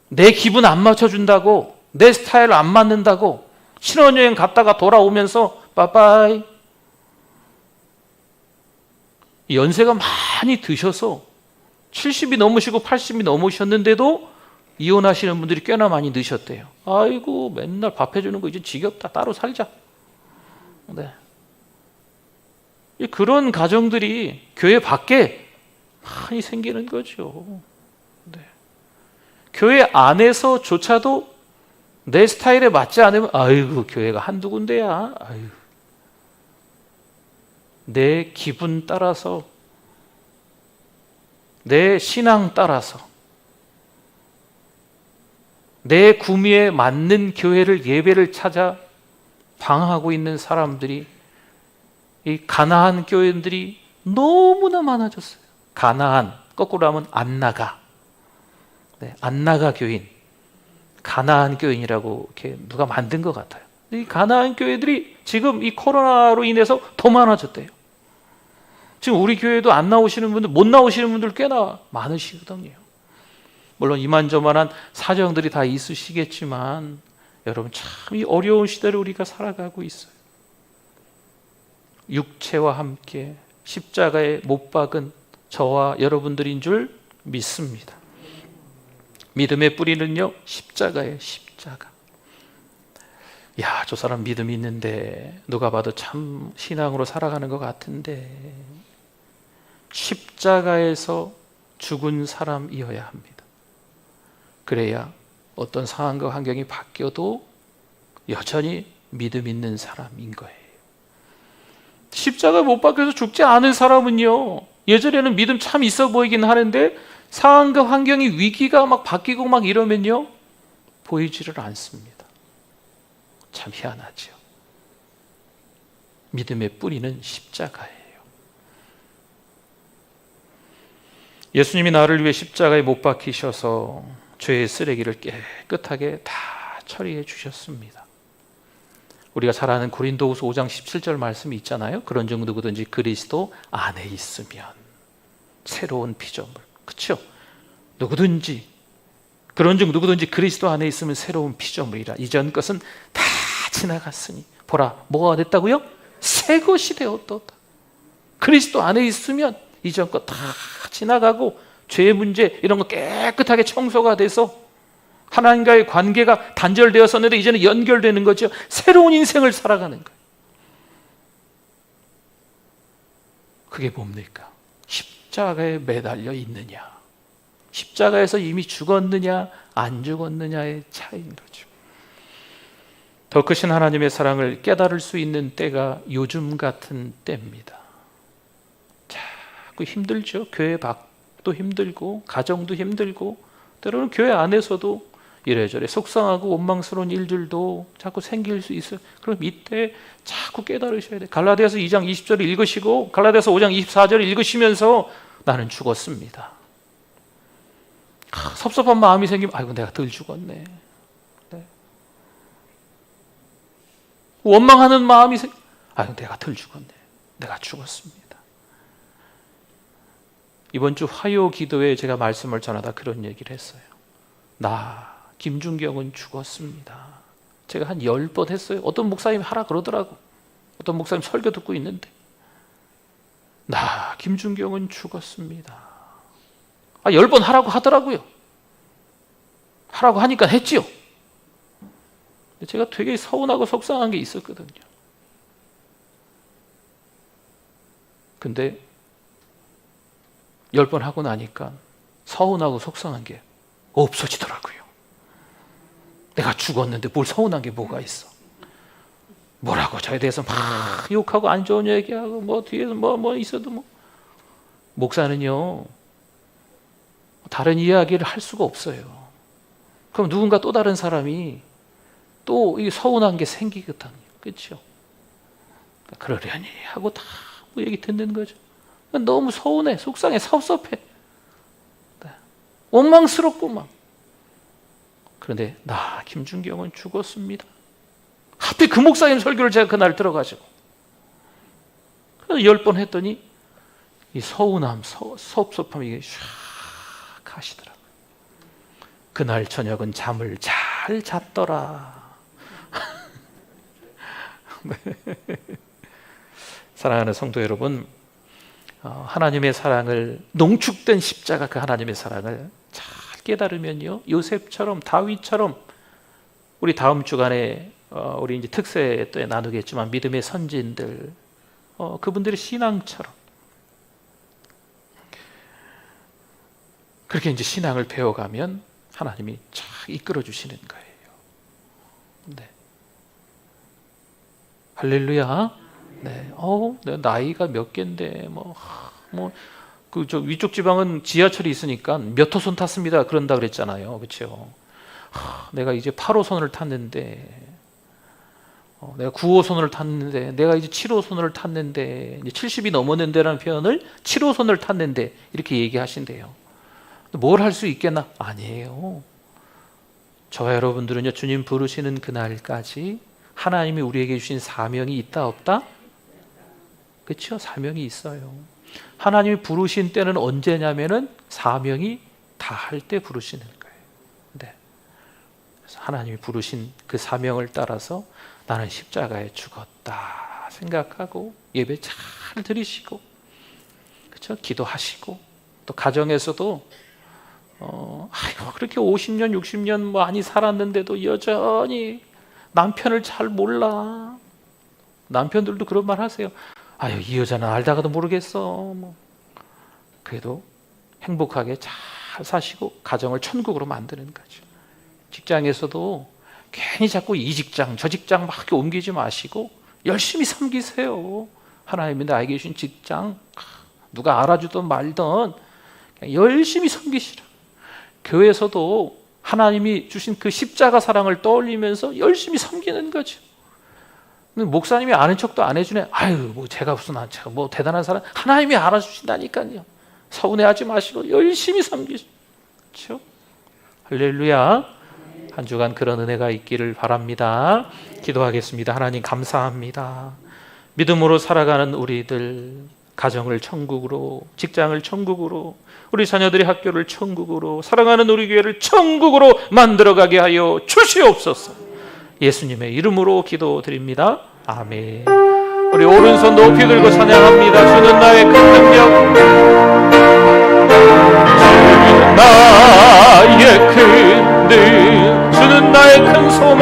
내 기분 안 맞춰준다고, 내 스타일 안 맞는다고 신혼여행 갔다가 돌아오면서 빠빠이. 연세가 많이 드셔서 70이 넘으시고 80이 넘으셨는데도 이혼하시는 분들이 꽤나 많이 느셨대요. 아이고 맨날 밥 해주는 거 이제 지겹다. 따로 살자. 네. 그런 가정들이 교회 밖에 많이 생기는 거죠. 네. 교회 안에서조차도 내 스타일에 맞지 않으면 아이고 교회가 한두 군데야. 아이고. 내 기분 따라서, 내 신앙 따라서, 내 구미에 맞는 교회를, 예배를 찾아 방황하고 있는 사람들이, 이 가나안 교인들이 너무나 많아졌어요. 가나안, 거꾸로 하면 안나가. 네, 안나가 교인, 가나안 교인이라고 이렇게 누가 만든 것 같아요. 이 가나안 교회들이 지금 이 코로나로 인해서 더 많아졌대요. 지금 우리 교회도 안 나오시는 분들, 못 나오시는 분들 꽤나 많으시거든요. 물론 이만저만한 사정들이 다 있으시겠지만 여러분 참 이 어려운 시대를 우리가 살아가고 있어요. 육체와 함께 십자가에 못 박은 저와 여러분들인 줄 믿습니다. 믿음의 뿌리는요, 십자가예요. 십자가. 야, 저 사람 믿음이 있는데 누가 봐도 참 신앙으로 살아가는 것 같은데, 십자가에서 죽은 사람이어야 합니다. 그래야 어떤 상황과 환경이 바뀌어도 여전히 믿음 있는 사람인 거예요. 십자가에 못 박혀서 죽지 않은 사람은요, 예전에는 믿음 참 있어 보이긴 하는데 상황과 환경이, 위기가 막 바뀌고 막 이러면요 보이지를 않습니다. 참 희한하죠. 믿음의 뿌리는 십자가예요. 예수님이 나를 위해 십자가에 못 박히셔서 죄의 쓰레기를 깨끗하게 다 처리해 주셨습니다. 우리가 잘 아는 고린도후서 5장 17절 말씀이 있잖아요. 그런즉 누구든지 그리스도 안에 있으면 새로운 피조물. 그렇죠? 누구든지, 그런즉 누구든지 그리스도 안에 있으면 새로운 피조물이라. 이전 것은 다 지나갔으니 보라, 뭐가 됐다고요? 새 것이 되었도다. 그리스도 안에 있으면 이전 것 다 지나가고 죄의 문제 이런 거 깨끗하게 청소가 돼서 하나님과의 관계가 단절되었었는데 이제는 연결되는 거죠. 새로운 인생을 살아가는 거예요. 그게 뭡니까? 십자가에 매달려 있느냐, 십자가에서 이미 죽었느냐 안 죽었느냐의 차이인 거죠. 더 크신 하나님의 사랑을 깨달을 수 있는 때가 요즘 같은 때입니다. 자꾸 힘들죠. 교회 밖도 힘들고 가정도 힘들고 때로는 교회 안에서도 이래저래 속상하고 원망스러운 일들도 자꾸 생길 수 있어요. 그럼 이때 자꾸 깨달으셔야 돼요. 갈라디아서 2장 20절을 읽으시고 갈라디아서 5장 24절을 읽으시면서 나는 죽었습니다. 섭섭한 마음이 생기면 아이고 내가 덜 죽었네. 네. 원망하는 마음이 아이고 내가 덜 죽었네. 내가 죽었습니다. 이번 주 화요 기도에 제가 말씀을 전하다 그런 얘기를 했어요. 나 김준경은 죽었습니다. 제가 한 10번 했어요. 어떤 목사님이 하라 그러더라고. 어떤 목사님 설교 듣고 있는데 나 김준경은 죽었습니다. 10번 하라고 하더라고요. 하라고 하니까 했지요. 제가 되게 서운하고 속상한 게 있었거든요. 근데 10번 하고 나니까 서운하고 속상한 게 없어지더라고요. 내가 죽었는데 뭘 서운한 게 뭐가 있어. 뭐라고 저에 대해서 막 욕하고 안 좋은 얘기하고 뭐 뒤에서 뭐 있어도 뭐. 목사는요 다른 이야기를 할 수가 없어요. 그럼 누군가 또 다른 사람이 또 이 서운한 게 생기거든요. 그렇죠? 그러려니 하고 다 뭐 얘기 듣는 거죠. 너무 서운해, 속상해, 섭섭해, 원망스럽고 막. 그런데 나 김준경은 죽었습니다. 하필 그 목사님 설교를 제가 그날 들어가지고 10번 했더니 이 서운함, 섭섭함이 이게 샥 가시더라고요. 그날 저녁은 잠을 잘 잤더라. 네. 사랑하는 성도 여러분, 하나님의 사랑을, 농축된 십자가, 그 하나님의 사랑을 잘 깨달으면요, 요셉처럼, 다윗처럼, 우리 다음 주간에 우리 이제 특세 때 나누겠지만 믿음의 선진들, 그분들의 신앙처럼 그렇게 이제 신앙을 배워가면 하나님이 쫙 이끌어 주시는 거예요. 네. 할렐루야. 네. 나이가 몇 갠데 저 위쪽 지방은 지하철이 있으니까 몇 호선 탔습니다. 그런다 그랬잖아요. 그렇죠? 내가 이제 8호선을 탔는데, 내가 9호선을 탔는데, 내가 이제 7호선을 탔는데, 이제 70이 넘었는데라는 표현을 7호선을 탔는데 이렇게 얘기하신대요. 뭘 할 수 있겠나? 아니에요. 저와 여러분들은요, 주님 부르시는 그날까지 하나님이 우리에게 주신 사명이 있다 없다? 그렇죠? 사명이 있어요. 하나님이 부르신 때는 언제냐면은 사명이 다 할 때 부르시는 거예요. 네. 그래서 하나님이 부르신 그 사명을 따라서 나는 십자가에 죽었다 생각하고 예배 잘 드리시고, 그렇죠? 기도하시고, 또 가정에서도 그렇게 50년 60년 많이 살았는데도 여전히 남편을 잘 몰라. 남편들도 그런 말 하세요. 이 여자는 알다가도 모르겠어. 그래도 행복하게 잘 사시고 가정을 천국으로 만드는 거죠. 직장에서도 괜히 자꾸 이 직장 저 직장 막 옮기지 마시고 열심히 섬기세요. 하나님이 나에게 주신 직장, 누가 알아주든 말든 그냥 열심히 섬기시라. 교회에서도 하나님이 주신 그 십자가 사랑을 떠올리면서 열심히 섬기는 거죠. 목사님이 아는 척도 안 해주네. 제가 무슨 제가 대단한 사람, 하나님이 알아주신다니까요. 서운해하지 마시고 열심히 섬기죠. 그렇죠? 할렐루야. 한 주간 그런 은혜가 있기를 바랍니다. 기도하겠습니다. 하나님 감사합니다. 믿음으로 살아가는 우리들, 가정을 천국으로, 직장을 천국으로, 우리 자녀들의 학교를 천국으로, 사랑하는 우리 교회를 천국으로 만들어가게 하여 주시옵소서. 예수님의 이름으로 기도드립니다. 아멘. 우리 오른손 높이 들고 찬양합니다. 주는 나의 큰 능력, 주는 나의 큰 능, 주는 나의 큰 소망,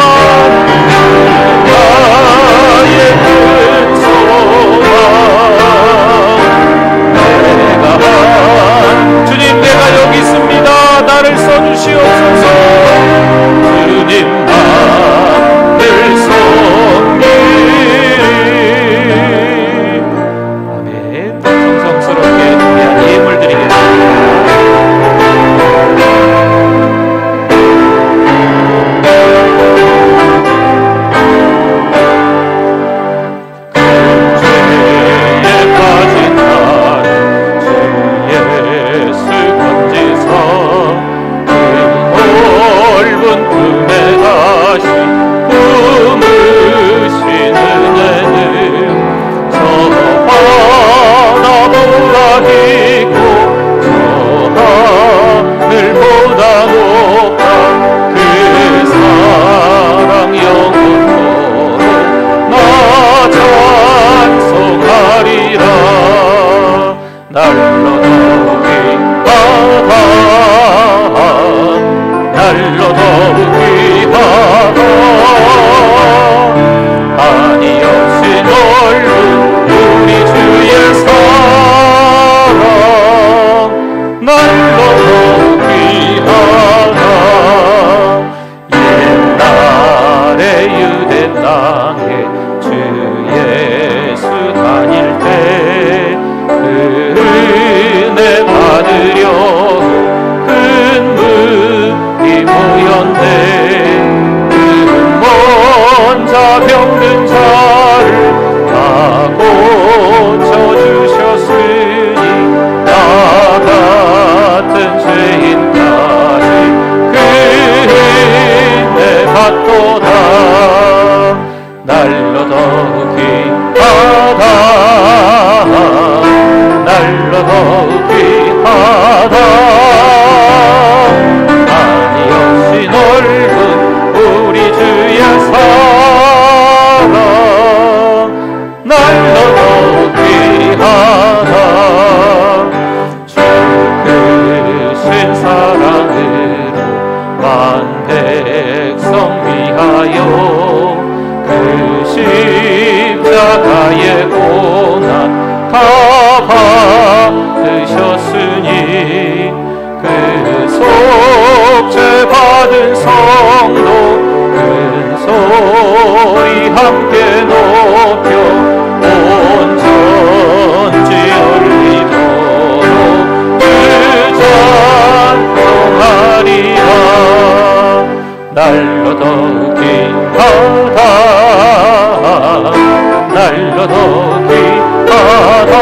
나의 큰 소망. 주님, 내가 여기 있습니다. 나를 써주시옵소서. 주님 나를 섬기리. 아멘. 정성스럽게 귀한 예물 드리겠습니다. 위하여 그 십자가의 고난 다 받으셨으니 그 속죄 받은 성도 큰 소리 함께 높여 온 천지 울리도록 그 찬송하리라. 날로 더 귀하다 날로 더 귀하다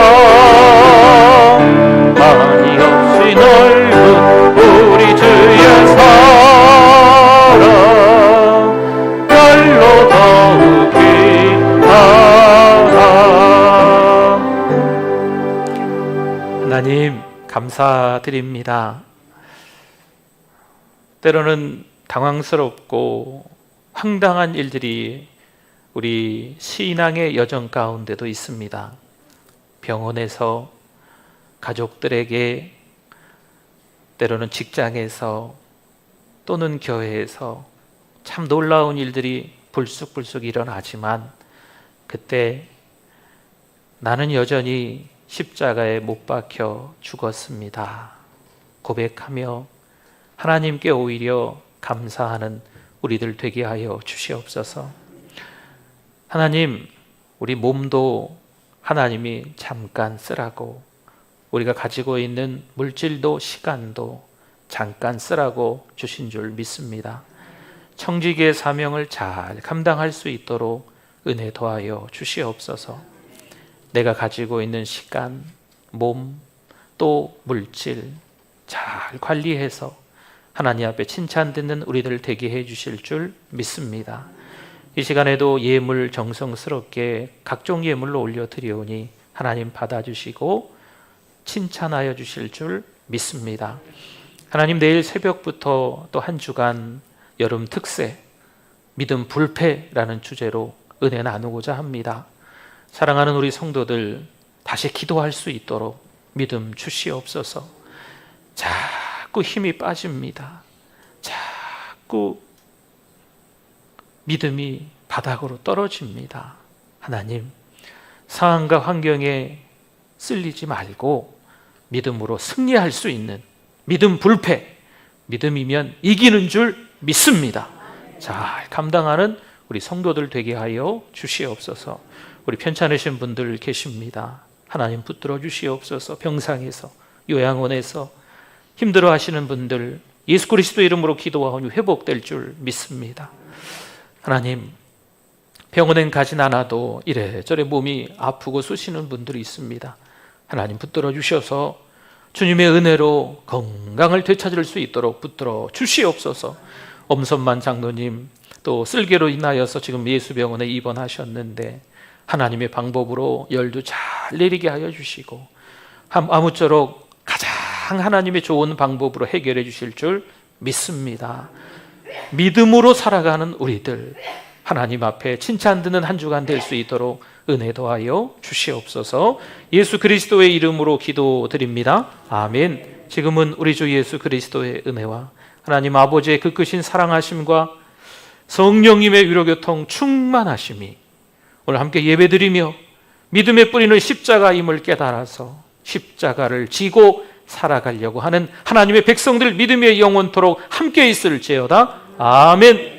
많이 없이 넓은 우리 주의 사랑 날로 더욱 귀하다. 하나님 감사드립니다. 때로는 당황스럽고 황당한 일들이 우리 신앙의 여정 가운데도 있습니다. 병원에서, 가족들에게, 때로는 직장에서 또는 교회에서 참 놀라운 일들이 불쑥불쑥 일어나지만 그때 나는 여전히 십자가에 못 박혀 죽었습니다 고백하며 하나님께 오히려 감사하는 우리들 되게 하여 주시옵소서. 하나님, 우리 몸도 하나님이 잠깐 쓰라고, 우리가 가지고 있는 물질도 시간도 잠깐 쓰라고 주신 줄 믿습니다. 청지기의 사명을 잘 감당할 수 있도록 은혜 더하여 주시옵소서. 내가 가지고 있는 시간, 몸, 또 물질 잘 관리해서 하나님 앞에 칭찬 듣는 우리들 되게 해 주실 줄 믿습니다. 이 시간에도 예물 정성스럽게 각종 예물로 올려드리오니 하나님 받아주시고 칭찬하여 주실 줄 믿습니다. 하나님, 내일 새벽부터 또 한 주간 여름 특세 믿음 불패라는 주제로 은혜 나누고자 합니다. 사랑하는 우리 성도들 다시 기도할 수 있도록 믿음 주시옵소서. 자꾸 힘이 빠집니다. 자꾸 믿음이 바닥으로 떨어집니다. 하나님, 상황과 환경에 쓸리지 말고 믿음으로 승리할 수 있는 믿음 불패, 믿음이면 이기는 줄 믿습니다. 잘 감당하는 우리 성도들 되게 하여 주시옵소서. 우리 편찮으신 분들 계십니다. 하나님 붙들어 주시옵소서. 병상에서, 요양원에서 힘들어 하시는 분들 예수 그리스도 이름으로 기도하오니 회복될 줄 믿습니다. 하나님, 병원엔 가진 않아도 이래저래 몸이 아프고 쑤시는 분들이 있습니다. 하나님 붙들어 주셔서 주님의 은혜로 건강을 되찾을 수 있도록 붙들어 주시옵소서. 엄선만 장로님 또 쓸개로 인하여서 지금 예수병원에 입원하셨는데 하나님의 방법으로 열도 잘 내리게 하여 주시고 아무쪼록 가장 하나님의 좋은 방법으로 해결해 주실 줄 믿습니다. 믿음으로 살아가는 우리들 하나님 앞에 칭찬 듣는 한 주간 될 수 있도록 은혜 더하여 주시옵소서. 예수 그리스도의 이름으로 기도드립니다. 아멘. 지금은 우리 주 예수 그리스도의 은혜와 하나님 아버지의 그 크신 사랑하심과 성령님의 위로교통 충만하심이 오늘 함께 예배드리며 믿음의 뿌리는 십자가임을 깨달아서 십자가를 지고 살아가려고 하는 하나님의 백성들 믿음의 영원토록 함께 있을지어다. 아멘.